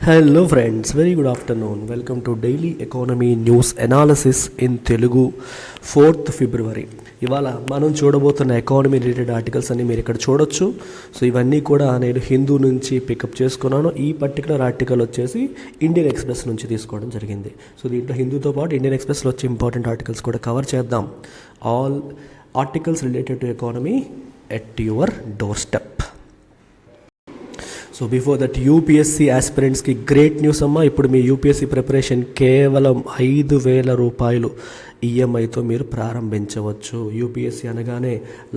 Hello friends, very good afternoon. Welcome to daily economy news analysis in Telugu 4th ఫిబ్రవరి. ఇవాళ మనం చూడబోతున్న economy related articles అన్ని మీరు ఇక్కడ చూడొచ్చు. సో ఇవన్నీ కూడా నేను హిందూ నుంచి పికప్ చేసుకున్నాను. ఈ పర్టికులర్ ఆర్టికల్ వచ్చేసి ఇండియన్ ఎక్స్ప్రెస్ నుంచి తీసుకోవడం జరిగింది. సో దీంట్లో హిందూతో పాటు ఇండియన్ ఎక్స్ప్రెస్లో వచ్చే ఇంపార్టెంట్ ఆర్టికల్స్ కూడా కవర్ చేద్దాం. All articles related to economy at your doorstep. So before that UPSC ఆస్పిరెంట్స్కి గ్రేట్ న్యూస్ అమ్మా. ఇప్పుడు మీ యూపీఎస్సీ ప్రిపరేషన్ కేవలం 5,000 రూపాయలు ఈఎంఐతో మీరు ప్రారంభించవచ్చు. యూపీఎస్సీ అనగానే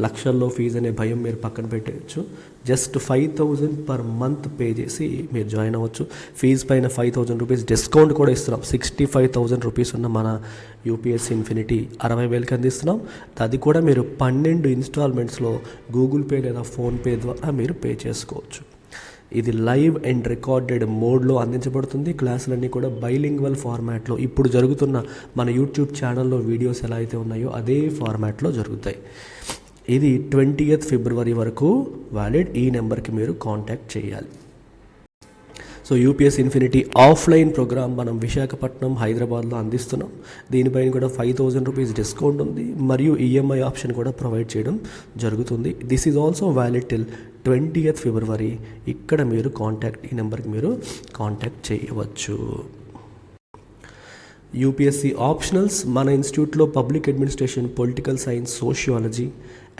లక్షల్లో ఫీజు అనే భయం మీరు పక్కన పెట్టవచ్చు. జస్ట్ 5,000 పర్ మంత్ పే చేసి మీరు జాయిన్ అవ్వచ్చు. ఫీజు పైన 5,000 రూపీస్ డిస్కౌంట్ కూడా ఇస్తున్నాం. 65,000 రూపీస్ ఉన్న మన యూపీఎస్సీ ఇన్ఫినిటీ 60,000కి అందిస్తున్నాం. అది కూడా మీరు 12 ఇన్స్టాల్మెంట్స్లో గూగుల్ పే లేదా ఫోన్పే ద్వారా మీరు పే చేసుకోవచ్చు. ఇది లైవ్ అండ్ రికార్డెడ్ మోడ్లో అందించబడుతుంది. క్లాసులన్నీ కూడా బైలింగ్వల్ ఫార్మాట్లో ఇప్పుడు జరుగుతున్న మన యూట్యూబ్ ఛానల్లో వీడియోస్ ఎలా అయితే ఉన్నాయో అదే ఫార్మాట్లో జరుగుతాయి. ఇది 20th ఫిబ్రవరి వరకు వ్యాలిడ్. ఈ నెంబర్కి మీరు కాంటాక్ట్ చేయాలి. So UPSC infinity offline programme మనం విశాఖపట్నం, హైదరాబాద్లో అందిస్తున్నాం. దీనిపైన కూడా 5,000 రూపీస్ డిస్కౌంట్ ఉంది మరియు ఈఎంఐ ఆప్షన్ కూడా ప్రొవైడ్ చేయడం జరుగుతుంది. This is also valid till 20th ఫిబ్రవరి. ఇక్కడ మీరు ఈ నెంబర్కి మీరు కాంటాక్ట్ చేయవచ్చు. యూపీఎస్సీ ఆప్షనల్స్ మన ఇన్స్టిట్యూట్లో public administration, political science, sociology,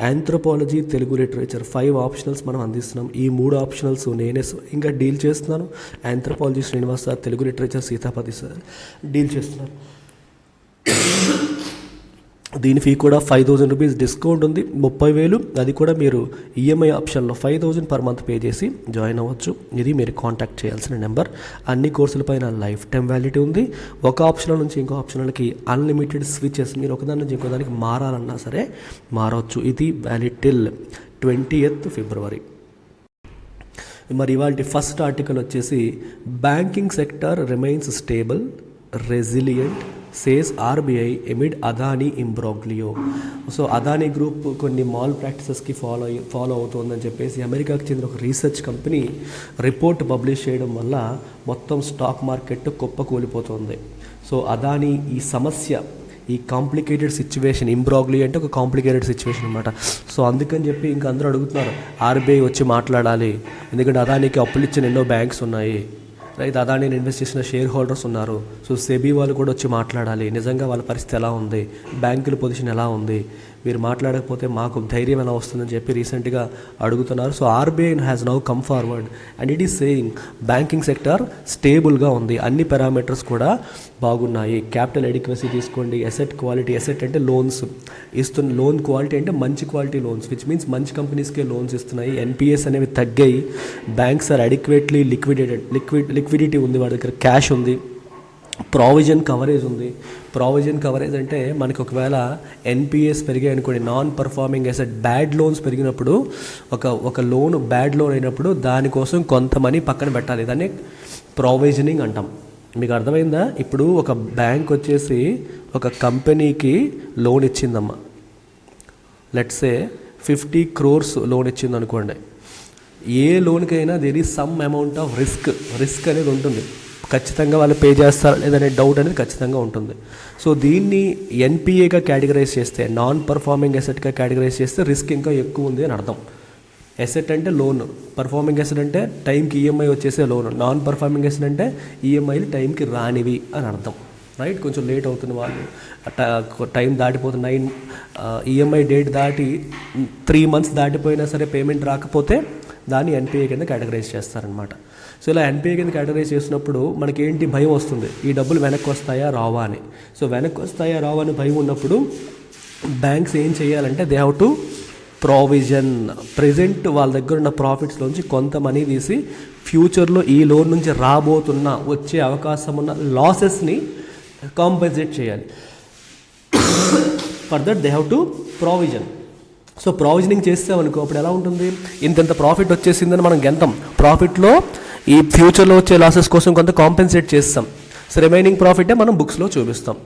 anthropology, Telugu literature 5 optionals మనం అందిస్తున్నాం. ఈ 3 ఆప్షనల్స్ నేనే ఇంకా డీల్ చేస్తున్నాను. Anthropology Srinivas sir, Telugu literature Sitapati sir deal చేస్తున్నారు. దీని ఫీ కూడా 5,000 రూపీస్ డిస్కౌంట్ ఉంది. 30,000 అది కూడా మీరు ఈఎంఐ ఆప్షన్లో 5,000 పర్ మంత్ పే చేసి జాయిన్ అవ్వచ్చు. ఇది మీరు కాంటాక్ట్ చేయాల్సిన నెంబర్. అన్ని కోర్సులపైన లైఫ్ టైం వ్యాలిడిటీ ఉంది. ఒక ఆప్షనల్ నుంచి ఇంకో ఆప్షనల్కి అన్లిమిటెడ్ స్విచెస్, మీరు ఒకదాని నుంచి ఇంకో దానికి మారాలన్నా సరే మారవచ్చు. ఇది వ్యాలిడ్ టిల్ 20th ఫిబ్రవరి. మరి ఇవాళ ఫస్ట్ ఆర్టికల్ వచ్చేసి banking sector remains stable, resilient says RBI amid Adani imbroglio. So Adani group కొన్ని మాల్ ప్రాక్టీసెస్కి ఫాలో అవుతుందని చెప్పేసి అమెరికాకు చెందిన ఒక రీసెర్చ్ కంపెనీ రిపోర్ట్ పబ్లిష్ చేయడం వల్ల మొత్తం స్టాక్ మార్కెట్ కుప్పకూలిపోతుంది. సో అదానీ ఈ సమస్య, ఈ కాంప్లికేటెడ్ సిచ్యువేషన్, ఇంబ్రోగ్లియో అంటే ఒక కాంప్లికేటెడ్ సిచ్యువేషన్ అనమాట. సో అందుకని చెప్పి ఇంకా అందరూ అడుగుతున్నారు ఆర్బీఐ వచ్చి మాట్లాడాలి, ఎందుకంటే అదానీకి అప్పులు ఇచ్చిన ఎన్నో బ్యాంక్స్ ఉన్నాయి, రైట్, అదానీని ఇన్వెస్ట్ చేసిన షేర్ హోల్డర్స్ ఉన్నారు. సో సెబీ వాళ్ళు కూడా వచ్చి మాట్లాడాలి, నిజంగా వాళ్ళ పరిస్థితి ఎలా ఉంది, బ్యాంకుల పొజిషన్ ఎలా ఉంది, మీరు మాట్లాడకపోతే మాకు ధైర్యం ఎలా వస్తుందని చెప్పి రీసెంట్గా అడుగుతున్నారు. So RBI has now come forward and it is saying banking sector స్టేబుల్గా ఉంది, అన్ని పారామీటర్స్ కూడా బాగున్నాయి. క్యాపిటల్ ఎడిక్వసీ తీసుకోండి, అసెట్ క్వాలిటీ, అసెట్ అంటే లోన్స్ ఇస్తున్న, లోన్ క్వాలిటీ అంటే మంచి క్వాలిటీ లోన్స్, విచ్ మీన్స్ మంచి కంపెనీస్కే లోన్స్ ఇస్తున్నాయి. ఎన్పిఎస్ అనేవి తగ్గాయి. బ్యాంక్స్ ఆర్ అడిక్వేట్లీ లిక్విడిటీ ఉంది, వాడి దగ్గర క్యాష్ ఉంది. ప్రావిజన్ కవరేజ్ ఉంది. ప్రావిజన్ కవరేజ్ అంటే మనకి ఒకవేళ ఎన్పిఎస్ పెరిగాయి అనుకోండి, non performing asset, bad loans పెరిగినప్పుడు, ఒక లోన్ బ్యాడ్ లోన్ అయినప్పుడు దానికోసం కొంత మనీ పక్కన పెట్టాలి. దాన్ని ప్రావిజనింగ్ అంటాం. మీకు అర్థమైందా? ఇప్పుడు ఒక బ్యాంక్ వచ్చేసి ఒక కంపెనీకి లోన్ ఇచ్చిందమ్మా, లెట్స్ సే 50 crores లోన్ ఇచ్చింది అనుకోండి. ఏ లోన్కైనా there is some amount of risk అనేది ఉంటుంది. ఖచ్చితంగా వాళ్ళు పే చేస్తారా లేదనే డౌట్ అనేది ఖచ్చితంగా ఉంటుంది. సో దీన్ని ఎన్పిఏగా కేటగరైజ్ చేస్తే, నాన్ పర్ఫార్మింగ్ అసెట్గా కేటగరైజ్ చేస్తే రిస్క్ ఇంకా ఎక్కువ ఉంది అని అర్థం. అసెట్ అంటే లోన్, పర్ఫార్మింగ్ అసెట్ అంటే టైంకి ఈఎంఐ వచ్చేసే లోన్, నాన్ పర్ఫార్మింగ్ అసెట్ అంటే ఈఎంఐలు టైంకి రానివి అని అర్థం, రైట్. కొంచెం లేట్ అవుతుంది, వాళ్ళు టైం దాటిపోతుంది, ఈఎంఐ డేట్ దాటి 3 months దాటిపోయినా సరే పేమెంట్ రాకపోతే దాన్ని ఎన్పిఏ కింద కేటగరైజ్ చేస్తారనమాట. సో ఇలా ఎన్పిఏ కింద కేటగరైజ్ చేసినప్పుడు మనకేంటి భయం వస్తుంది, ఈ డబ్బులు వెనక్కి వస్తాయా రావా అని. సో వెనక్కి వస్తాయా రావా అని భయం ఉన్నప్పుడు బ్యాంక్స్ ఏం చేయాలంటే they have to provision. Present వాళ్ళ దగ్గర ఉన్న ప్రాఫిట్స్లోంచి కొంత మనీ తీసి ఫ్యూచర్లో ఈ లోన్ నుంచి రాబోతున్న వచ్చే అవకాశం ఉన్న లాసెస్ని కాంపెన్సేట్ చేయాలి. For that they have to provision. So provisioning చేస్తామనుకో అప్పుడు ఎలా ఉంటుంది, ఇంత ప్రాఫిట్ వచ్చేసిందని మనం గెంతం, ప్రాఫిట్లో ఈ ఫ్యూచర్లో వచ్చే లాసెస్ కోసం కొంత కాంపెన్సేట్ చేస్తాం. సో రిమైనింగ్ ప్రాఫిటే మనం బుక్స్లో చూపిస్తాం.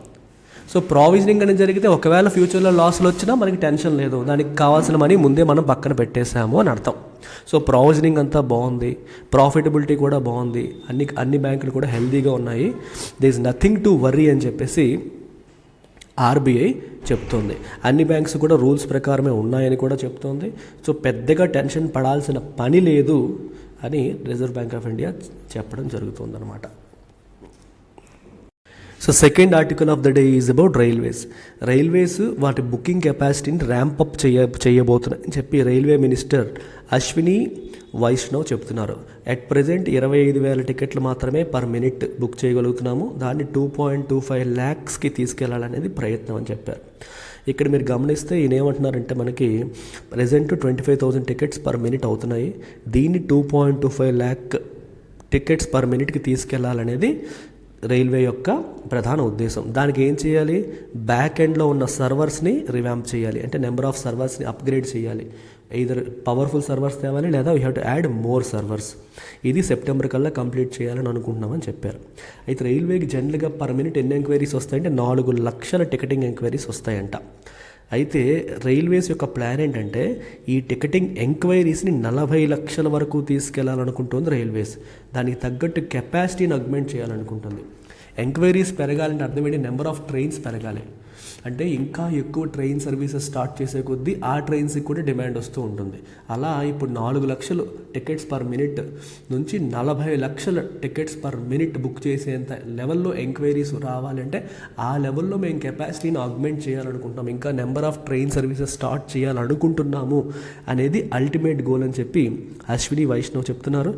సో ప్రావిజనింగ్ అనేది జరిగితే ఒకవేళ ఫ్యూచర్లో లాస్లు వచ్చినా మనకి టెన్షన్ లేదు, దానికి కావాల్సిన మనీ ముందే మనం పక్కన పెట్టేసాము అని అర్థం. సో ప్రావిజనింగ్ అంతా బాగుంది, ప్రాఫిటబిలిటీ కూడా బాగుంది, అన్ని బ్యాంకులు కూడా హెల్తీగా ఉన్నాయి, they is nothing to worry అని చెప్పేసి ఆర్బీఐ చెప్తోంది. అన్ని బ్యాంక్స్ కూడా రూల్స్ ప్రకారమే ఉన్నాయని కూడా చెప్తోంది. సో పెద్దగా టెన్షన్ పడాల్సిన పని లేదు అని రిజర్వ్ బ్యాంక్ ఆఫ్ ఇండియా చెప్పడం జరుగుతుందన్నమాట. So second article of the day is about railways వాటి బుకింగ్ కెపాసిటీని ర్యాంపప్ చేయబోతున్నాయని చెప్పి రైల్వే మినిస్టర్ అశ్విని వైష్ణవ్ చెప్తున్నారు. అట్ ప్రజెంట్ 25,000 టికెట్లు మాత్రమే పర్ మినిట్ బుక్ చేయగలుగుతున్నాము, దాన్ని 2.25 lakhsకి తీసుకెళ్లాలనేది ప్రయత్నం అని చెప్పారు. ఇక్కడ మీరు గమనిస్తే ఈయన ఏమంటున్నారంటే మనకి ప్రజెంట్ 25,000 టికెట్స్ పర్ మినిట్ అవుతున్నాయి, దీన్ని 2.25 lakh టికెట్స్ పర్ మినిట్కి తీసుకెళ్లాలనేది రైల్వే యొక్క ప్రధాన ఉద్దేశం. దానికి ఏం చేయాలి, బ్యాక్ ఎండ్లో ఉన్న సర్వర్స్ని రివాంప్ చేయాలి, అంటే నెంబర్ ఆఫ్ సర్వర్స్ని అప్గ్రేడ్ చేయాలి. either పవర్ఫుల్ సర్వర్స్ తేవాలి లేదా we have to add more servers. ఇది సెప్టెంబర్ కల్లా కంప్లీట్ చేయాలని అనుకుంటున్నామని చెప్పారు. అయితే రైల్వేకి జనరల్గా పర్ మినిట్ ఎన్ని ఎంక్వైరీస్ వస్తాయంటే 4 లక్షల టికెటింగ్ ఎంక్వైరీస్ వస్తాయంట. అయితే రైల్వేస్ యొక్క ప్లాన్ ఏంటంటే ఈ టికెటింగ్ ఎంక్వైరీస్ని 40 లక్షల వరకు తీసుకెళ్లాలనుకుంటుంది రైల్వేస్. దానికి తగ్గట్టు కెపాసిటీని అగ్మెంట్ చేయాలనుకుంటుంది. ఎంక్వైరీస్ పెరగాలంటే అర్థం ఏంటి, నెంబర్ ఆఫ్ ట్రైన్స్ పెరగాలి. అంటే ఇంకా ఎక్కువ ట్రైన్ సర్వీసెస్ స్టార్ట్ చేసే కొద్దీ ఆ ట్రైన్స్కి కూడా డిమాండ్ వస్తూ ఉంటుంది. అలా ఇప్పుడు 4 లక్షలు టికెట్స్ పర్ మినిట్ నుంచి 40 లక్షల టికెట్స్ పర్ మినిట్ బుక్ చేసేంత లెవెల్లో ఎంక్వైరీస్ రావాలంటే ఆ లెవెల్లో మేము కెపాసిటీని ఆగ్మెంట్ చేయాలనుకుంటున్నాం, ఇంకా number of train services start చేయాలనుకుంటున్నాము అనేది అల్టిమేట్ గోల్ అని చెప్పి అశ్విని వైష్ణవ్ చెప్తున్నారు.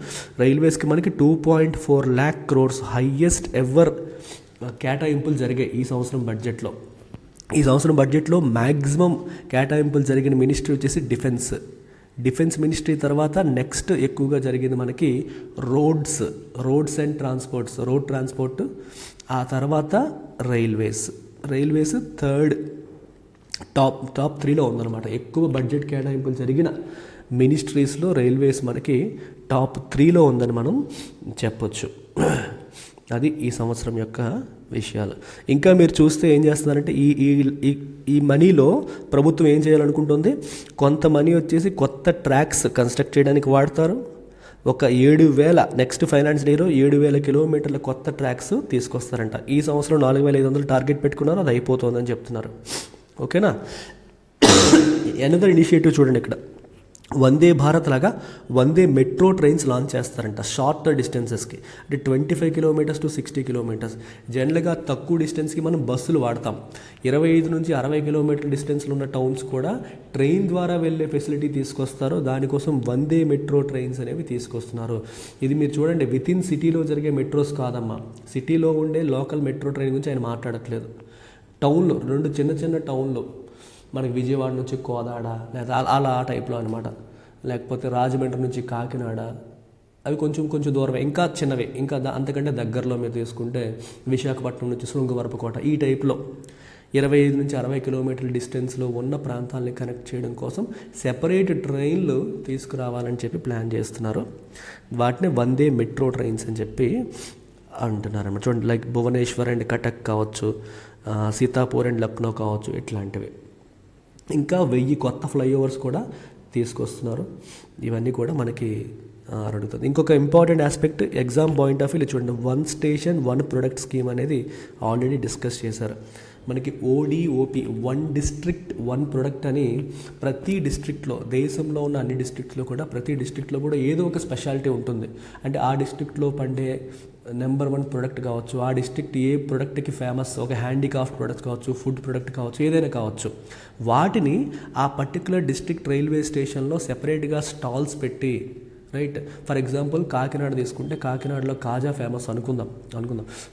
రైల్వేస్కి మనకి 2.4 lakh crores హయ్యెస్ట్ ఎవర్ కేటాయింపులు జరిగాయి ఈ సంవత్సరం బడ్జెట్లో. ఈ సంవత్సరం బడ్జెట్లో మ్యాక్సిమం కేటాయింపులు జరిగిన మినిస్ట్రీ వచ్చేసి డిఫెన్స్ మినిస్ట్రీ తర్వాత నెక్స్ట్ ఎక్కువగా జరిగింది మనకి roads and transports, road transport, ఆ తర్వాత రైల్వేస్ థర్డ్ టాప్ 3లో ఉందన్నమాట. ఎక్కువ బడ్జెట్ కేటాయింపులు జరిగిన మినిస్ట్రీస్లో రైల్వేస్ మనకి టాప్ 3లో ఉందని మనం చెప్పొచ్చు. అది ఈ సంవత్సరం యొక్క విషయాలు. ఇంకా మీరు చూస్తే ఏం చేస్తున్నారంటే ఈ మనీలో ప్రభుత్వం ఏం చేయాలనుకుంటుంది, కొంత మనీ వచ్చేసి కొత్త ట్రాక్స్ కన్స్ట్రక్ట్ చేయడానికి వాడతారు. ఒక 7,000 నెక్స్ట్ ఫైనాన్స్ ఇయర్ 7,000 కిలోమీటర్ల కొత్త ట్రాక్స్ తీసుకొస్తారంట. ఈ సంవత్సరం 4,500 టార్గెట్ పెట్టుకున్నారు, అది అయిపోతుందని చెప్తున్నారు. ఓకేనా. అనదర్ ఇనిషియేటివ్ చూడండి, ఇక్కడ వందే భారత్ లాగా వందే మెట్రో ట్రైన్స్ లాంచ్ చేస్తారంట షార్టర్ డిస్టెన్సెస్కి. అంటే 25 kilometers to 60 kilometers. జనరల్గా తక్కువ డిస్టెన్స్కి మనం బస్సులు వాడతాం. 25 నుంచి 60 kilometer డిస్టెన్స్లో ఉన్న టౌన్స్ కూడా ట్రైన్ ద్వారా వెళ్ళే ఫెసిలిటీ తీసుకొస్తారు. దానికోసం వందే మెట్రో ట్రైన్స్ అనేవి తీసుకొస్తున్నారు. ఇది మీరు చూడండి, విత్ ఇన్ సిటీలో జరిగే మెట్రోస్ కాదమ్మా, సిటీలో ఉండే లోకల్ మెట్రో ట్రైన్ గురించి ఆయన మాట్లాడట్లేదు. టౌన్లో 2 చిన్న టౌన్లో మనకి విజయవాడ నుంచి కోదాడ లేదా అలా ఆ టైప్లో అనమాట, లేకపోతే రాజమండ్రి నుంచి కాకినాడ, అవి కొంచెం దూరమే, ఇంకా చిన్నవే, ఇంకా అంతకంటే దగ్గరలో మీరు తీసుకుంటే విశాఖపట్నం నుంచి శృంగవరపుకోట, ఈ టైప్లో 25 నుంచి 60 kilometer డిస్టెన్స్లో ఉన్న ప్రాంతాలని కనెక్ట్ చేయడం కోసం సెపరేట్ ట్రైన్లు తీసుకురావాలని చెప్పి ప్లాన్ చేస్తున్నారు. వాటిని వందే మెట్రో ట్రైన్స్ అని చెప్పి అంటున్నారు అన్నమాట. చూడండి, లైక్ భువనేశ్వర్ అండ్ కటక్ కావచ్చు, సీతాపూర్ అండ్ లక్నో కావచ్చు, ఇట్లాంటివి. ఇంకా 1000 కొత్త ఫ్లైఓవర్స్ కూడా తీసుకొస్తున్నారు. ఇవన్నీ కూడా మనకి అడుగుతుంది. ఇంకొక important aspect exam point of view చూడండి, 1 station 1 product స్కీమ్ అనేది ఆల్రెడీ డిస్కస్ చేశారు. మనకి ODOP 1 district 1 product అని ప్రతి డిస్ట్రిక్ట్లో, దేశంలో ఉన్న అన్ని డిస్ట్రిక్ట్లో కూడా ప్రతి డిస్ట్రిక్ట్లో కూడా ఏదో ఒక స్పెషాలిటీ ఉంటుంది. అంటే ఆ డిస్ట్రిక్ట్లో పండే నెంబర్ 1 ప్రోడక్ట్ కావచ్చు, ఆ డిస్ట్రిక్ట్ ఏ ప్రోడక్ట్కి ఫేమస్, ఒక హ్యాండీక్రాఫ్ట్ ప్రోడక్ట్ కావచ్చు, ఫుడ్ ప్రోడక్ట్ కావచ్చు, ఏదైనా కావచ్చు, వాటిని ఆ పర్టికులర్ డిస్ట్రిక్ట్ రైల్వే స్టేషన్లో సెపరేట్గా స్టాల్స్ పెట్టి, రైట్, ఫర్ ఎగ్జాంపుల్ కాకినాడ తీసుకుంటే కాకినాడలో కాజా ఫేమస్ అనుకుందాం.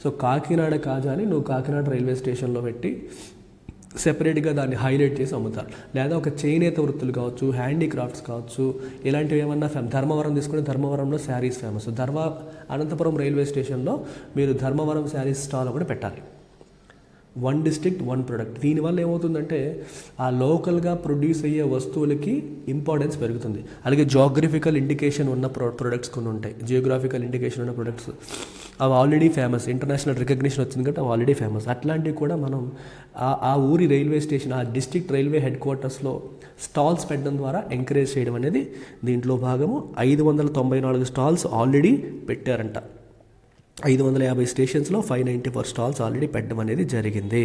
సో కాకినాడ కాజాని నువ్వు కాకినాడ రైల్వే స్టేషన్లో పెట్టి సెపరేట్గా దాన్ని హైలైట్ చేసి అమ్ముతారు. లేదా ఒక చేనేత వృత్తులు కావచ్చు, హ్యాండీక్రాఫ్ట్స్ కావచ్చు, ఇలాంటివి ఏమన్నా ధర్మవరం తీసుకుంటే ధర్మవరంలో శారీస్ ఫేమస్, అనంతపురం రైల్వే స్టేషన్లో మీరు ధర్మవరం శారీస్ స్టాల్ కూడా పెట్టాలి. 1 district 1 product. దీనివల్ల ఏమవుతుందంటే ఆ లోకల్గా ప్రొడ్యూస్ అయ్యే వస్తువులకి ఇంపార్టెన్స్ పెరుగుతుంది. అలాగే జాగ్రఫికల్ ఇండికేషన్ ఉన్న ప్రొడక్ట్స్ కొన్ని ఉంటాయి, జియోగ్రాఫికల్ ఇండికేషన్ ఉన్న ప్రొడక్ట్స్ అవి ఆల్రెడీ ఫేమస్, ఇంటర్నేషనల్ రికగ్నిషన్ వచ్చింది కాబట్టి అవి ఆల్రెడీ ఫేమస్. అట్లాంటివి కూడా మనం ఆ ఊరి రైల్వే స్టేషన్, ఆ డిస్ట్రిక్ట్ రైల్వే హెడ్ క్వార్టర్స్లో స్టాల్స్ పెట్టడం ద్వారా ఎంకరేజ్ చేయడం అనేది దీంట్లో భాగము. 594 స్టాల్స్ ఆల్రెడీ పెట్టారంట. 550 స్టేషన్స్లో 594 స్టాల్స్ ఆల్రెడీ పెట్టడం అనేది జరిగింది.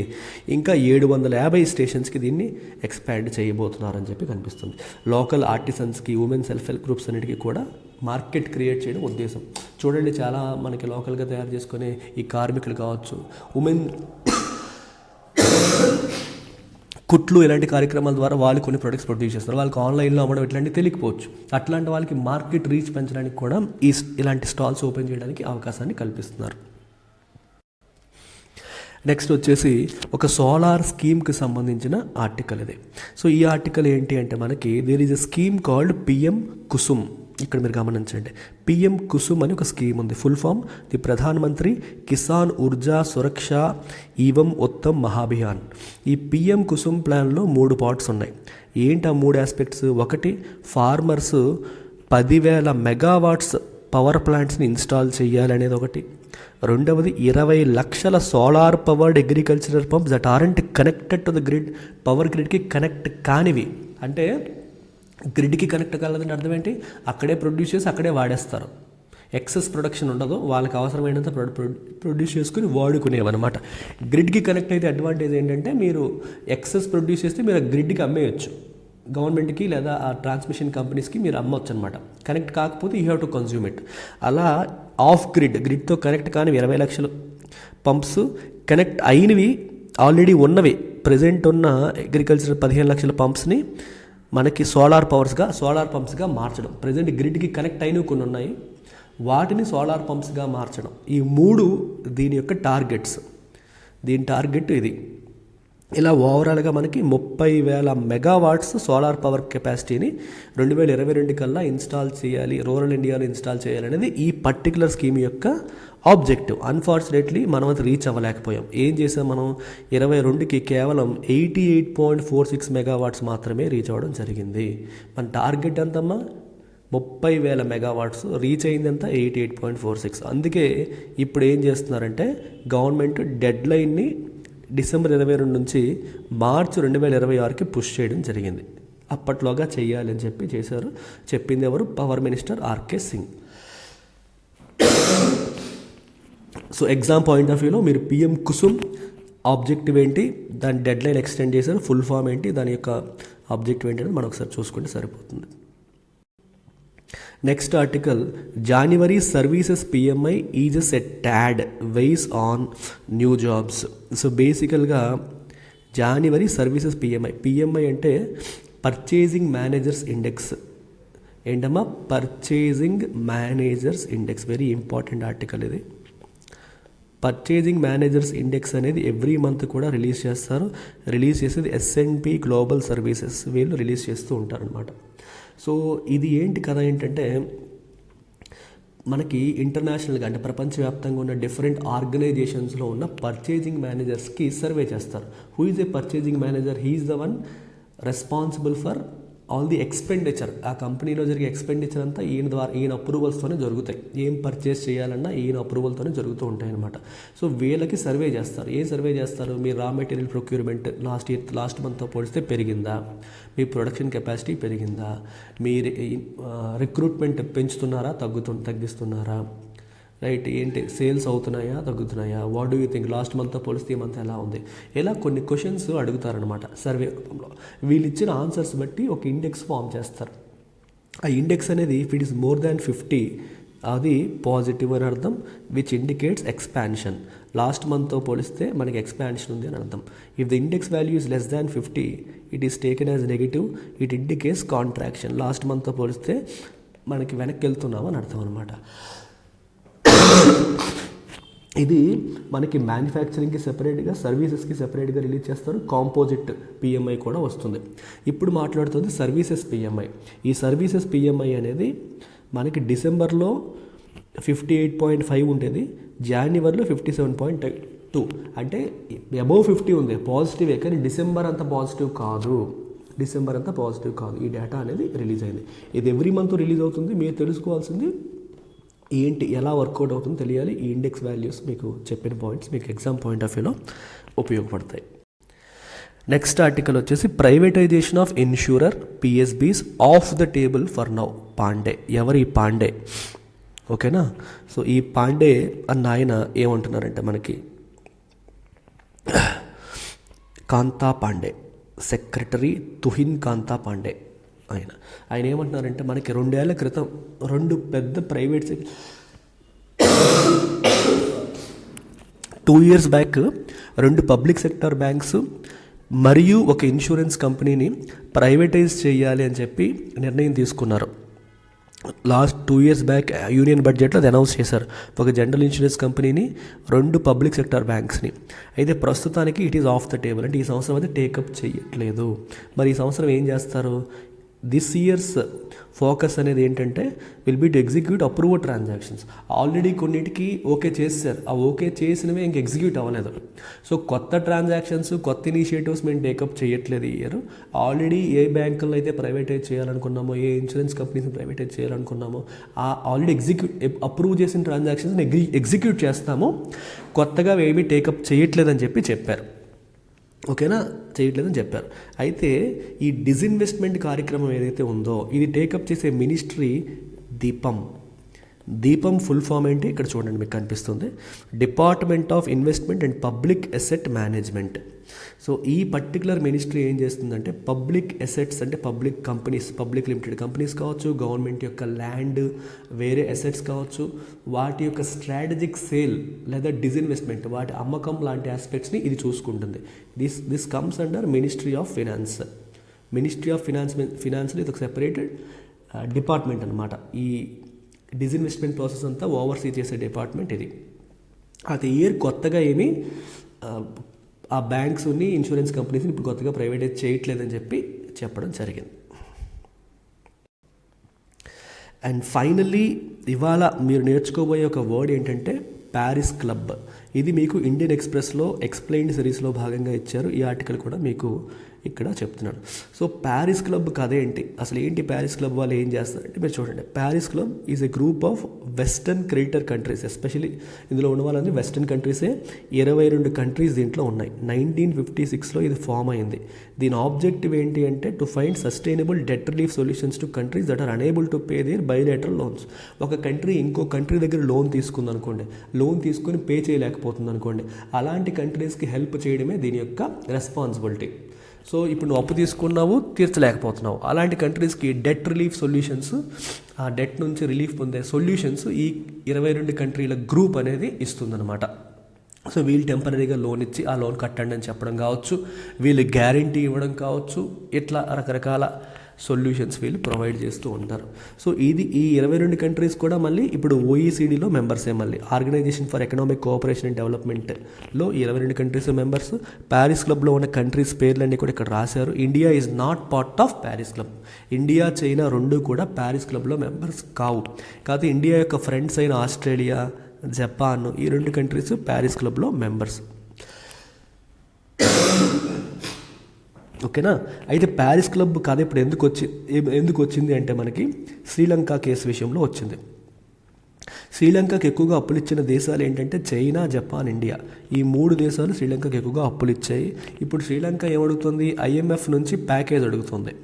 ఇంకా 750 స్టేషన్స్కి దీన్ని ఎక్స్పాండ్ చేయబోతున్నారని చెప్పి కనిపిస్తుంది. లోకల్ ఆర్టిసన్స్కి, ఉమెన్ సెల్ఫ్ హెల్ప్ గ్రూప్స్ అన్నిటికీ కూడా మార్కెట్ క్రియేట్ చేయడం ఉద్దేశం. చూడండి, చాలా మనకి లోకల్గా తయారు చేసుకునే ఈ కార్మికులు కావచ్చు, ఉమెన్ కుట్లు, ఇలాంటి కార్యక్రమాల ద్వారా వాళ్ళు కొన్ని ప్రొడక్ట్స్ ప్రొడ్యూస్ చేస్తారు. వాళ్ళకి ఆన్లైన్లో అమ్మడం ఇట్లాంటివి తెలియకపోవచ్చు. అట్లాంటి వాళ్ళకి మార్కెట్ రీచ్ పెంచడానికి కూడా ఇలాంటి స్టాల్స్ ఓపెన్ చేయడానికి అవకాశాన్ని కల్పిస్తున్నారు. నెక్స్ట్ వచ్చేసి ఒక సోలార్ స్కీమ్కి సంబంధించిన ఆర్టికల్ ఇది. సో ఈ ఆర్టికల్ ఏంటి అంటే మనకి there is a scheme called PM Kusum. ఇక్కడ మీరు గమనించండి, పిఎం కుసుమ్ అని ఒక స్కీమ్ ఉంది. Full form the Pradhan Mantri Kisan Urja Suraksha ఈవం Uttam Mahabhiyan. ఈ పిఎం కుసుమ్ ప్లాన్లో 3 పార్ట్స్ ఉన్నాయి. ఏంటి ఆ 3 ఆస్పెక్ట్స్? ఒకటి, ఫార్మర్స్ 10,000 మెగావాట్స్ పవర్ ప్లాంట్స్ని ఇన్స్టాల్ చేయాలనేది ఒకటి. రెండవది, 20 లక్షల solar powered agricultural pumps that aren't connected to the grid, power గ్రిడ్కి కనెక్ట్ కానివి. అంటే గ్రిడ్కి కనెక్ట్ కాలేదంటే అర్థం ఏంటి? అక్కడే ప్రొడ్యూస్ చేసి అక్కడే వాడేస్తారు. ఎక్సెస్ ప్రొడక్షన్ ఉండదు, వాళ్ళకి అవసరమైనంత ప్రొడ్యూస్ చేసుకుని వాడుకునేవన్నమాట. గ్రిడ్కి కనెక్ట్ అయితే అడ్వాంటేజ్ ఏంటంటే మీరు ఎక్సెస్ ప్రొడ్యూస్ చేస్తే మీరు ఆ గ్రిడ్కి అమ్మేయచ్చు, గవర్నమెంట్కి లేదా ఆ ట్రాన్స్మిషన్ కంపెనీస్కి మీరు అమ్మవచ్చు అనమాట. కనెక్ట్ కాకపోతే you have to consume it. అలా ఆఫ్ గ్రిడ్తో కనెక్ట్ కానివి 20 లక్షలు పంప్స్, కనెక్ట్ అయినవి ఆల్రెడీ ఉన్నవి ప్రజెంట్ ఉన్న అగ్రికల్చర్ 15 లక్షల పంప్స్ని మనకి సోలార్ పంప్స్గా మార్చడం. ప్రజెంట్ గ్రిడ్కి కనెక్ట్ అయినవి కొన్ని ఉన్నాయి, వాటిని సోలార్ పంప్స్గా మార్చడం. ఈ 3 దీని యొక్క టార్గెట్స్. దీని టార్గెట్ ఇది. ఇలా ఓవరాల్గా మనకి 30,000 మెగావాట్స్ సోలార్ పవర్ కెపాసిటీని 2022 కల్లా ఇన్స్టాల్ చేయాలి, రూరల్ ఇండియాలో ఇన్స్టాల్ చేయాలనేది ఈ పర్టికులర్ స్కీమ్ యొక్క ఆబ్జెక్టివ్. అన్ఫార్చునేట్లీ మనం అది రీచ్ అవ్వలేకపోయాం. ఏం చేసాం మనం? 22కి కేవలం 88.46 మెగావాట్స్ మాత్రమే రీచ్ అవ్వడం జరిగింది. మన టార్గెట్ ఎంతమ్మా? 30,000 మెగావాట్స్. రీచ్ అయింది ఎంత? 88.46. అందుకే ఇప్పుడు ఏం చేస్తున్నారంటే గవర్నమెంట్ డెడ్ లైన్ని డిసెంబర్ 22 నుంచి మార్చి 2026కి పుష్ చేయడం జరిగింది. అప్పట్లోగా చెయ్యాలి అని చెప్పి చేశారు. చెప్పింది ఎవరు? Power minister RK Singh. So exam point of వ్యూలో మీరు పిఎం కుసుమ్ ఆబ్జెక్టివ్ ఏంటి, దాని డెడ్ లైన్ ఎక్స్టెండ్ చేశారు, ఫుల్ ఫామ్ ఏంటి, దాని యొక్క ఆబ్జెక్టివ్ ఏంటి అని మనం ఒకసారి చూసుకుంటే సరిపోతుంది. Next article, January services PMI eases a ట్యాడ్ weighs on new jobs. So బేసికల్గా జాన్యువరీ సర్వీసెస్ పిఎంఐ అంటే పర్చేజింగ్ మేనేజర్స్ ఇండెక్స్. ఏంటమ్మా? Purchasing managers index. Very important article ఇది. పర్చేజింగ్ మేనేజర్స్ ఇండెక్స్ అనేది ఎవ్రీ మంత్ కూడా రిలీజ్ చేస్తారు. రిలీజ్ చేసేది S&P గ్లోబల్ సర్వీసెస్, వీళ్ళు release చేస్తూ ఉంటారనమాట. సో ఇది ఏంటి కథ ఏంటంటే మనకి ఇంటర్నేషనల్గా అంటే ప్రపంచవ్యాప్తంగా ఉన్న డిఫరెంట్ ఆర్గనైజేషన్స్లో ఉన్న పర్చేజింగ్ మేనేజర్స్కి సర్వే చేస్తారు. Who is a purchasing manager? He is the one responsible for all the expenditure. ఆ కంపెనీలో జరిగే ఎక్స్పెండిచర్ అంతా ఈయన అప్రూవల్స్తోనే జరుగుతాయి. ఏం పర్చేస్ చేయాలన్నా ఈయన అప్రూవల్తోనే జరుగుతూ ఉంటాయి అనమాట. సో వీళ్ళకి సర్వే చేస్తారు. ఏం సర్వే చేస్తారు? మీ రా మెటీరియల్ ప్రొక్యూర్మెంట్ లాస్ట్ మంత్తో పోలిస్తే పెరిగిందా? మీ ప్రొడక్షన్ కెపాసిటీ పెరిగిందా? మీ రిక్రూట్మెంట్ పెంచుతున్నారా, తగ్గిస్తున్నారా? రైట్, ఏంటి సేల్స్ అవుతున్నాయా, తగ్గుతున్నాయా? What do you think? Last మంత్తో పోలిస్తే ఈ మంత్ ఎలా ఉంది? ఇలా కొన్ని క్వశ్చన్స్ అడుగుతారనమాట సర్వే రూపంలో. వీళ్ళు ఇచ్చిన ఆన్సర్స్ బట్టి ఒక ఇండెక్స్ ఫామ్ చేస్తారు. ఆ ఇండెక్స్ అనేది if it is more than 50 అది పాజిటివ్ అని అర్థం, విచ్ ఇండికేట్స్ ఎక్స్పాన్షన్. లాస్ట్ మంత్తో పోలిస్తే మనకి ఎక్స్పాన్షన్ ఉంది అని అర్థం. If the index value is less than 50 it is taken as negative, it indicates contraction. Last మంత్తో పోలిస్తే మనకి వెనక్కి వెళ్తున్నాము అని అర్థం అనమాట. ఇది మనకి మ్యానుఫ్యాక్చరింగ్కి సెపరేట్గా, సర్వీసెస్కి సెపరేట్గా రిలీజ్ చేస్తారు. కాంపోజిట్ పిఎంఐ కూడా వస్తుంది. ఇప్పుడు మాట్లాడుతుంది సర్వీసెస్ పిఎంఐ. ఈ సర్వీసెస్ పిఎంఐ అనేది మనకి డిసెంబర్లో 58.5 ఉంటుంది, జనవరిలో 57.2. అంటే అబోవ్ 50 ఉంది, పాజిటివే. కానీ డిసెంబర్ అంత పాజిటివ్ కాదు. ఈ డేటా అనేది రిలీజ్ అయింది. ఇది ఎవ్రీ మంత్ రిలీజ్ అవుతుంది. మీరు తెలుసుకోవాల్సింది ఏంటి ఎలా వర్కౌట్ అవుతుందో తెలియాలి. ఈ ఇండెక్స్ వాల్యూస్ మీకు చెప్పిన పాయింట్స్ మీకు ఎగ్జామ్ పాయింట్ ఆఫ్ వ్యూలో ఉపయోగపడతాయి. నెక్స్ట్ ఆర్టికల్ వచ్చేసి privatisation of insurer PSBs of the table for now. Pandey. ఎవరు ఈ పాండే? ఓకేనా. సో ఈ పాండే అన్న ఆయన ఏమంటున్నారంటే మనకి కాంతా పాండే, సెక్రటరీ తుహిన్ కాంతా పాండే ఆయన ఏమంటున్నారంటే మనకి 2 ఏళ్ల క్రితం 2 పెద్ద private 2 years back 2 public sector banks మరియు ఒక ఇన్సూరెన్స్ కంపెనీని ప్రైవేటైజ్ చేయాలి అని చెప్పి నిర్ణయం తీసుకున్నారు. లాస్ట్ 2 years బ్యాక్ యూనియన్ బడ్జెట్లో అది అనౌన్స్ చేశారు. ఒక జనరల్ ఇన్సూరెన్స్ కంపెనీని, 2 పబ్లిక్ సెక్టర్ బ్యాంక్స్ని. అయితే ప్రస్తుతానికి it is of the table, అంటే ఈ సంవత్సరం అయితే టేకప్ చేయట్లేదు. మరి ఈ సంవత్సరం ఏం చేస్తారు? దిస్ ఇయర్స్ ఫోకస్ అనేది ఏంటంటే will be to execute approved transactions. Already కొన్నిటికి ఓకే చేశారు, ఆ ఓకే చేసినవే ఇంక ఎగ్జిక్యూట్ అవ్వలేదు. సో కొత్త ట్రాన్సాక్షన్స్, కొత్త ఇనిషియేటివ్స్ మేము టేకప్ చేయట్లేదు ఈ ఇయర్. ఆల్రెడీ ఏ బ్యాంకుల్లో అయితే ప్రైవేటైజ్ చేయాలనుకున్నామో, ఏ ఇన్సూరెన్స్ కంపెనీస్ని ప్రైవేటైజ్ చేయాలనుకున్నామో ఆ ఆల్రెడీ అప్రూవ్ చేసిన ట్రాన్సాక్షన్స్ని ఎగ్జిక్యూట్ చేస్తాము, కొత్తగా ఏమీ టేకప్ చేయట్లేదని చెప్పారు. ఓకేనా, చేయట్లేదని చెప్పారు. అయితే ఈ డిజిన్వెస్ట్మెంట్ కార్యక్రమం ఏదైతే ఉందో ఇది టేకప్ చేసే మినిస్ట్రీ దీపం ఫుల్ ఫామ్ ఏంటి ఇక్కడ చూడండి, మీకు కనిపిస్తుంది. Department of investment and public asset management. So ఈ పర్టికులర్ మినిస్ట్రీ ఏం చేస్తుందంటే పబ్లిక్ అసెట్స్ అంటే public companies, public limited companies కావచ్చు, గవర్నమెంట్ యొక్క ల్యాండ్, వేరే అసెట్స్ కావచ్చు, వాటి యొక్క స్ట్రాటజిక్ సేల్ లేదా డిజిన్వెస్ట్మెంట్, వాటి అమ్మకం లాంటి ఆస్పెక్ట్స్ని ఇది చూసుకుంటుంది. This comes under ministry of finance. Ministry of ఫినాన్స్లో ఇది ఒక సెపరేటెడ్ డిపార్ట్మెంట్ అనమాట. ఈ డిజిన్వెస్ట్మెంట్ ప్రాసెస్ అంతా ఓవర్సీ చేసే డిపార్ట్మెంట్ ఇది. అది ఇయర్ కొత్తగా ఏమీ ఆ బ్యాంక్స్ని, ఇన్సూరెన్స్ కంపెనీస్ని ఇప్పుడు కొత్తగా ప్రైవేటైజ్ చేయట్లేదని చెప్పడం జరిగింది. అండ్ ఫైనల్లీ ఇవాళ మీరు నేర్చుకోబోయే ఒక వర్డ్ ఏంటంటే ప్యారిస్ క్లబ్. ఇది మీకు ఇండియన్ ఎక్స్ప్రెస్లో ఎక్స్ప్లెయిన్డ్ సిరీస్లో భాగంగా ఇచ్చారు. ఈ ఆర్టికల్ కూడా మీకు ఇక్కడ చెప్తున్నాను. సో ప్యారిస్ క్లబ్ కథ ఏంటి, అసలు ఏంటి ప్యారిస్ క్లబ్, వాళ్ళు ఏం చేస్తారంటే మీరు చూడండి. Paris club is a group of western creator countries. Especially ఇందులో ఉన్న వాళ్ళని వెస్టర్న్ కంట్రీసే. 22 కంట్రీస్ దీంట్లో ఉన్నాయి. 1956లో ఇది ఫామ్ అయింది. దీని ఆబ్జెక్టివ్ ఏంటి అంటే to find sustainable debt relief solutions to countries that are unable to pay their bilateral loans. ఒక కంట్రీ ఇంకో కంట్రీ దగ్గర లోన్ తీసుకుంది అనుకోండి, లోన్ తీసుకుని పే చేయలేకపోతుంది అనుకోండి, అలాంటి కంట్రీస్కి హెల్ప్ చేయడమే దీని యొక్క రెస్పాన్సిబిలిటీ. సో ఇప్పుడు నువ్వు అప్పు తీసుకున్నావు, తీర్చలేకపోతున్నావు, అలాంటి కంట్రీస్కి డెట్ రిలీఫ్ సొల్యూషన్స్, ఆ డెట్ నుంచి రిలీఫ్ పొందే సొల్యూషన్స్ ఈ 22 కంట్రీల గ్రూప్ అనేది ఇస్తుందన్నమాట. సో వీళ్ళు టెంపరీగా లోన్ ఇచ్చి ఆ లోన్ కట్టండి అని చెప్పడం కావచ్చు, వీళ్ళు గ్యారంటీ ఇవ్వడం కావచ్చు, ఇట్లా రకరకాల సొల్యూషన్స్ వీళ్ళు ప్రొవైడ్ చేస్తూ ఉంటారు. సో ఇది ఈ 22 కంట్రీస్ కూడా మళ్ళీ ఇప్పుడు ఓఈసీడీలో మెంబర్సే. మళ్ళీ organisation for economic cooperation and డెవలప్మెంట్లో 22 కంట్రీస్ మెంబర్స్. ప్యారిస్ క్లబ్లో ఉన్న కంట్రీస్ పేర్లన్నీ కూడా ఇక్కడ రాశారు. India is not part of Paris club. India, China 2 కూడా ప్యారిస్ క్లబ్లో మెంబర్స్ కావు. కాకపోతే ఇండియా యొక్క ఫ్రెండ్స్ అయిన ఆస్ట్రేలియా, జపాన్, ఈ 2 కంట్రీస్ ప్యారిస్ క్లబ్లో మెంబర్స్. ఓకేనా. అయితే ప్యారిస్ క్లబ్ కథ ఇప్పుడు ఎందుకు వచ్చింది అంటే మనకి శ్రీలంక కేసు విషయంలో వచ్చింది. శ్రీలంకకు ఎక్కువగా అప్పులు ఇచ్చిన దేశాలు ఏంటంటే చైనా, జపాన్, ఇండియా. ఈ 3 దేశాలు శ్రీలంకకు ఎక్కువగా అప్పులు ఇచ్చాయి. ఇప్పుడు శ్రీలంక ఏమడుగుతుంది, ఐఎంఎఫ్ నుంచి ప్యాకేజ్ అడుగుతుంది.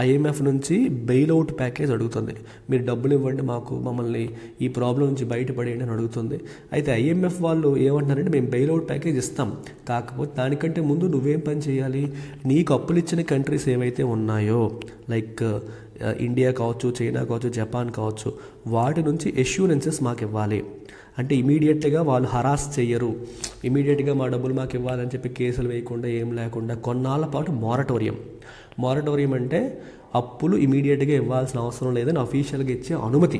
ఐఎంఎఫ్ నుంచి బెయిల్అవుట్ ప్యాకేజ్ అడుగుతుంది. మీరు డబ్బులు ఇవ్వండి, మమ్మల్ని ఈ ప్రాబ్లం నుంచి బయటపడేయండి అని అడుగుతుంది. అయితే ఐఎంఎఫ్ వాళ్ళు ఏమంటున్నారంటే మేము బెయిల్అవుట్ ప్యాకేజ్ ఇస్తాం, కాకపోతే దానికంటే ముందు నువ్వేం పని చేయాలి, నీకు అప్పులు ఇచ్చిన కంట్రీస్ ఏవైతే ఉన్నాయో లైక్ ఇండియా కావచ్చు, చైనా కావచ్చు, జపాన్ కావచ్చు, వాటి నుంచి ఎష్యూరెన్సెస్ మాకు ఇవ్వాలి. అంటే ఇమీడియట్గా వాళ్ళు హరాస్ చెయ్యరు, ఇమీడియట్గా మా డబ్బులు మాకు ఇవ్వాలని చెప్పి కేసులు వేయకుండా ఏం లేకుండా కొన్నాళ్ళ పాటు మారటోరియం అంటే అప్పులు ఇమీడియట్గా ఇవ్వాల్సిన అవసరం లేదని అఫీషియల్గా ఇచ్చే అనుమతి.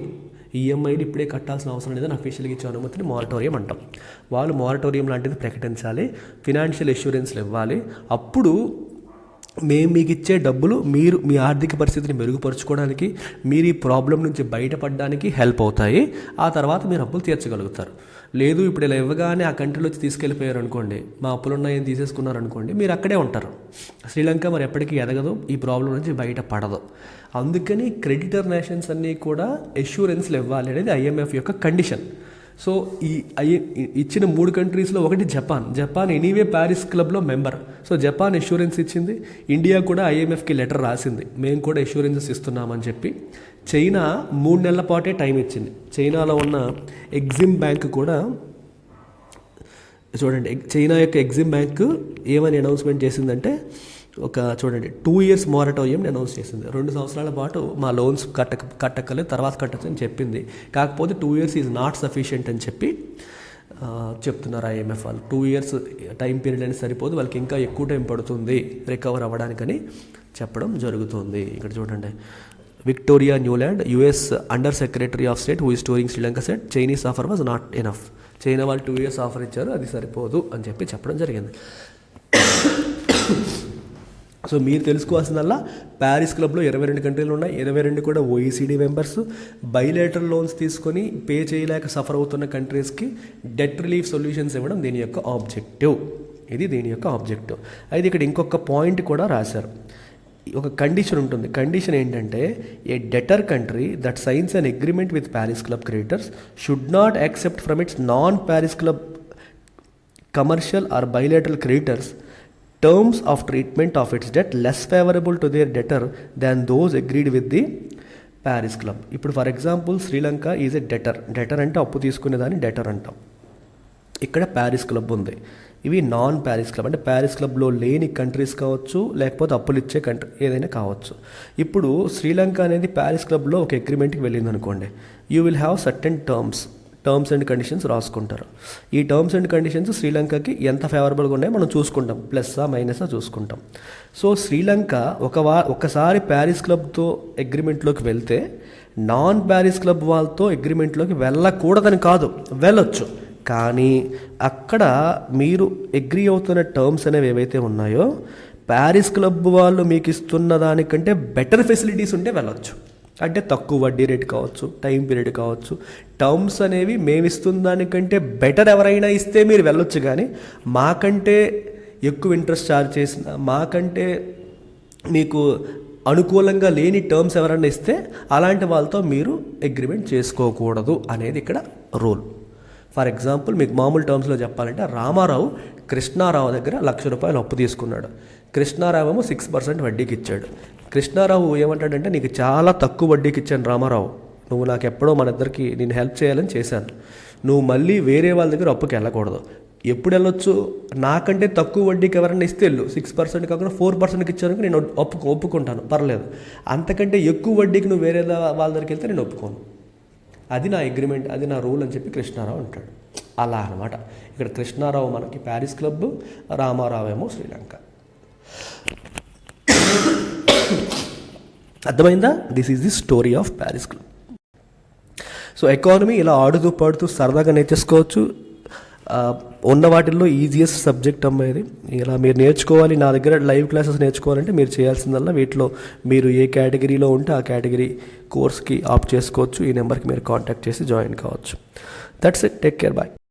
ఈఎంఐలు ఇప్పుడే కట్టాల్సిన అవసరం లేదని అఫీషియల్గా ఇచ్చే అనుమతిని మారటోరియం అంటాం. వాళ్ళు మారటోరియం లాంటిది ప్రకటించాలి, ఫినాన్షియల్ ఎష్యూరెన్స్లు ఇవ్వాలి. అప్పుడు మేము మీకు ఇచ్చే డబ్బులు మీరు మీ ఆర్థిక పరిస్థితిని మెరుగుపరుచుకోవడానికి, మీరు ఈ ప్రాబ్లం నుంచి బయటపడడానికి హెల్ప్ అవుతాయి. ఆ తర్వాత మీరు అప్పులు తీర్చగలుగుతారు. లేదు ఇప్పుడు ఇలా ఇవ్వగానే ఆ కంట్రీలో వచ్చి తీసుకెళ్ళిపోయారు అనుకోండి, మా అప్పులు ఉన్నాయని తీసేసుకున్నారు అనుకోండి, మీరు అక్కడే ఉంటారు. శ్రీలంక మరి ఎప్పటికీ ఎదగదు, ఈ ప్రాబ్లం నుంచి బయట పడదు. అందుకని క్రెడిటర్ నేషన్స్ అన్నీ కూడా ఎష్యూరెన్స్లు ఇవ్వాలి అనేది ఐఎంఎఫ్ యొక్క కండిషన్. సో ఈ ఇచ్చిన 3 కంట్రీస్లో ఒకటి జపాన్ ఎనీవే ప్యారిస్ క్లబ్లో మెంబర్. సో జపాన్ ఎష్యూరెన్స్ ఇచ్చింది, ఇండియా కూడా ఐఎంఎఫ్కి లెటర్ రాసింది, మేము కూడా ఎష్యూరెన్సెస్ ఇస్తున్నామని చెప్పి. చైనా 3 నెలల పాటే టైం ఇచ్చింది. చైనాలో ఉన్న ఎగ్జిమ్ బ్యాంక్ కూడా చూడండి, చైనా యొక్క ఎగ్జిమ్ బ్యాంక్ ఏమని అనౌన్స్మెంట్ చేసిందంటే, చూడండి 2 years మారటోరియం అనౌన్స్ చేసింది. 2 సంవత్సరాల పాటు మా లోన్స్ కట్టక్కలేదు, తర్వాత కట్టచ్చు అని చెప్పింది. కాకపోతే 2 years ఈజ్ నాట్ సఫిషియంట్ అని చెప్పి చెప్తున్నారు ఐఎంఎఫ్ వాళ్ళు. 2 years టైం పీరియడ్ అనేది సరిపోదు, వాళ్ళకి ఇంకా ఎక్కువ టైం పడుతుంది రికవర్ అవ్వడానికని చెప్పడం జరుగుతుంది. ఇక్కడ చూడండి, Victoria Newland US under secretary of state who is touring Sri Lanka set Chinese offer was not enough. China వాళ్ళు 2 years ఆఫర్ ఇచ్చారు, అది సరిపోదు అని చెప్పి చెప్పడం జరిగింది. సో మీరు తెలుసుకోవాల్సిందల్లా, ప్యారిస్ క్లబ్లో 22 కంట్రీలు ఉన్నాయి, 22 కూడా OECD మెంబర్స్. బైలేటరల్ లోన్స్ తీసుకొని పే చేయలేక సఫర్ అవుతున్న కంట్రీస్కి డెట్ రిలీఫ్ సొల్యూషన్స్ ఇవ్వడం దీని యొక్క ఆబ్జెక్టివ్. ఇది దీని యొక్క ఆబ్జెక్టివ్. అయితే ఇక్కడ ఇంకొక పాయింట్ కూడా రాశారు, ఒక కండిషన్ ఉంటుంది. కండిషన్ ఏంటంటే, a debtor country that signs an agreement with Paris club creditors should not accept from its non Paris club commercial or bilateral creditors terms of treatment of its debt less favorable to their debtor than those agreed with the Paris Club. ఇప్పుడు for example Sri Lanka is a డెటర్ అంటే అప్పు తీసుకునేదాన్ని డెటర్ అంటాం. ఇక్కడ Paris club ఉంది, ఇవి non Paris club అంటే Paris క్లబ్లో లేని కంట్రీస్ కావచ్చు, లేకపోతే అప్పులు ఇచ్చే కంట్రీ ఏదైనా కావచ్చు. ఇప్పుడు శ్రీలంక అనేది ప్యారిస్ క్లబ్లో ఒక అగ్రిమెంట్కి వెళ్ళింది అనుకోండి, you will have certain terms and conditions రాసుకుంటారు. ఈ టర్మ్స్ అండ్ కండిషన్స్ శ్రీలంకకి ఎంత ఫేవరబుల్గా ఉన్నాయో మనం చూసుకుంటాం, ప్లస్సా మైనసా చూసుకుంటాం. సో శ్రీలంక ఒకసారి ప్యారిస్ క్లబ్తో అగ్రిమెంట్లోకి వెళ్తే నాన్ ప్యారిస్ క్లబ్ వాళ్ళతో అగ్రిమెంట్లోకి వెళ్ళకూడదని కాదు, వెళ్ళొచ్చు. కానీ అక్కడ మీరు అగ్రీ అవుతున్న టర్మ్స్ అనేవి ఏవైతే ఉన్నాయో, ప్యారిస్ క్లబ్ వాళ్ళు మీకు ఇస్తున్న దానికంటే బెటర్ ఫెసిలిటీస్ ఉంటే వెళ్ళొచ్చు. అంటే తక్కువ వడ్డీ రేటు కావచ్చు, టైం పీరియడ్ కావచ్చు, టర్మ్స్ అనేవి మేము ఇస్తున్న దానికంటే బెటర్ ఎవరైనా ఇస్తే మీరు వెళ్ళొచ్చు. కానీ మాకంటే ఎక్కువ ఇంట్రెస్ట్ ఛార్జ్ చేసిన, మాకంటే మీకు అనుకూలంగా లేని టర్మ్స్ ఎవరైనా ఇస్తే అలాంటి వాళ్ళతో మీరు అగ్రిమెంట్ చేసుకోకూడదు అనేది ఇక్కడ రూల్. ఫర్ ఎగ్జాంపుల్ మీకు మామూలు టర్మ్స్లో చెప్పాలంటే, రామారావు కృష్ణారావు దగ్గర ₹1,00,000 అప్పు తీసుకున్నాడు. కృష్ణారావు ఏమో 6% వడ్డీకి ఇచ్చాడు. కృష్ణారావు ఏమంటాడంటే, నీకు చాలా తక్కువ వడ్డీకి ఇచ్చాను రామారావు, నువ్వు నాకు ఎప్పుడో మన ఇద్దరికి నేను హెల్ప్ చేయాలని చేశాను, నువ్వు మళ్ళీ వేరే వాళ్ళ దగ్గర అప్పుకి వెళ్ళకూడదు. ఎప్పుడు వెళ్ళొచ్చు, నాకంటే తక్కువ వడ్డీకి ఎవరైనా ఇస్తే వెళ్ళు, 6% కాకుండా 4%కి ఇచ్చాను నేను ఒప్పుకుంటాను, పర్లేదు. అంతకంటే ఎక్కువ వడ్డీకి నువ్వు వేరే వాళ్ళ దగ్గరికి వెళ్తే నేను ఒప్పుకోను, అది నా అగ్రిమెంట్, అది నా రూల్ అని చెప్పి కృష్ణారావు అంటాడు. అలా అనమాట. ఇక్కడ కృష్ణారావు మనకి ప్యారిస్ క్లబ్, రామారావు ఏమో శ్రీలంక. అర్థమైందా? This is the story of Paris club. So economy ఇలా ఆడుతూ పాడుతూ సరదాగా నేర్చేసుకోవచ్చు. ఉన్న వాటిల్లో ఈజియెస్ట్ సబ్జెక్ట్ అమ్మాయి. ఇలా మీరు నేర్చుకోవాలి, నా దగ్గర లైవ్ క్లాసెస్ నేర్చుకోవాలంటే మీరు చేయాల్సిందల్లా వీటిలో మీరు ఏ కేటగిరీలో ఉంటే ఆ కేటగిరీ కోర్స్కి ఆప్ట్ చేసుకోవచ్చు. ఈ నెంబర్కి మీరు కాంటాక్ట్ చేసి జాయిన్ కావచ్చు. That's it. Take care. Bye.